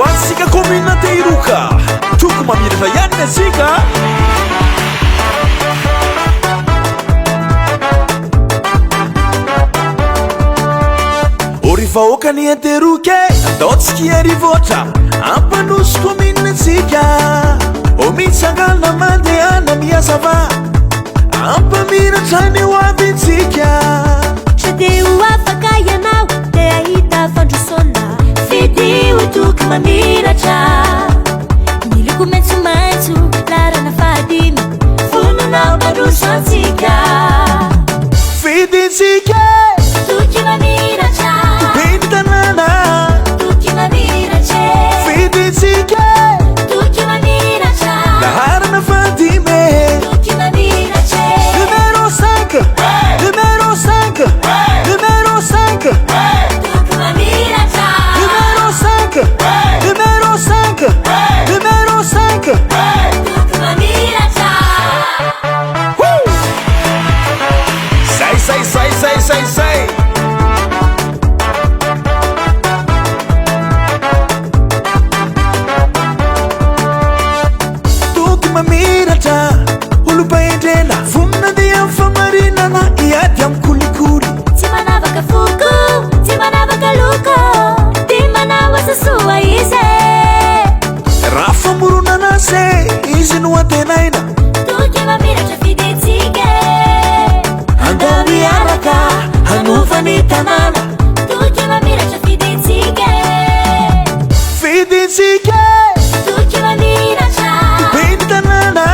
hoantsika commune Antehiroka Toky Mamiratra ihany atsika orivahoakany Antehiroka ataontsika arivoatra ampanosy commune atsika omitsangana mandehana miazava ampamiratra ny hoavintsika Deu afaka ianao dia ahita fandrosoana Fidio Toky Mamiratra miloko maitsomaitso larana fahadimy fononao mandroso antsika fidintsika Toky Mamiratra tobeny tanàna Toky Mamiratra fidintsika Toky Mamiratra laharana fahadimy Toky Mamiratra numéro 5 numéro 5 numéro 5 Toky Mamiratra numéro 5 numéro 5 numéro 5 Toky Mamiratra say Toky Mamiratra olopaendrena vonina dia famarinana iady am kolikoly tsy manavaka foko tsy manavaka loko dia manao asa soa izy raha famoronana se izy no antenaina Toky Mamiratra fidintsika andao miaraka hanovany tanàna Toky Mamiratra fidintsika fidintsika Toky Mamiratra tobeny tanàna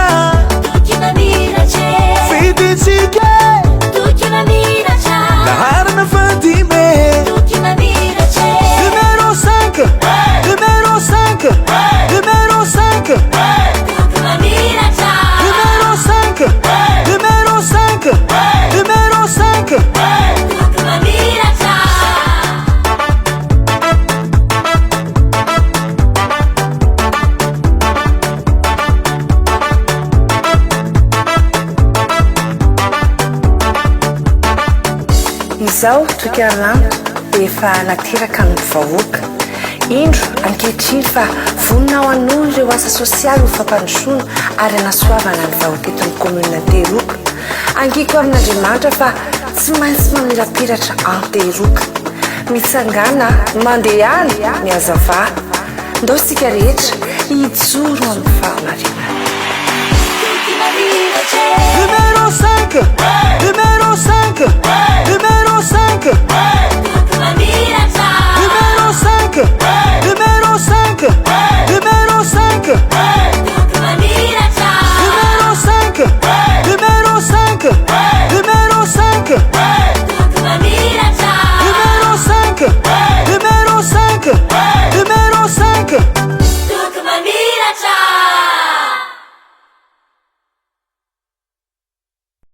Toky Mamiratra fidintsika Toky Mamiratra laharana fahadimy Toky Mamiratra numéro 5 numéro 5 numéro 5 Toky Mamiratra numéro 5 numéro 5 numéro 5 Toky Mamiratra Izao Toky Mamiratra dia efa nateraka ny vahoaka indro ankehitriny fa vonina ho an'olo ireo asa sosialy ho fampandrosoana ary anasoavana ny vahoaka eto amin'ny commune Antehiroka angiko amin'Andriamanitra fa tsy maintsy mamirapiratra Antehiroka mitsangana mandehana miazava ndao sika rehetra hijoro amin'ny fahamarinana Toky Mamiratra numéro 5 numéro 5 numéro 5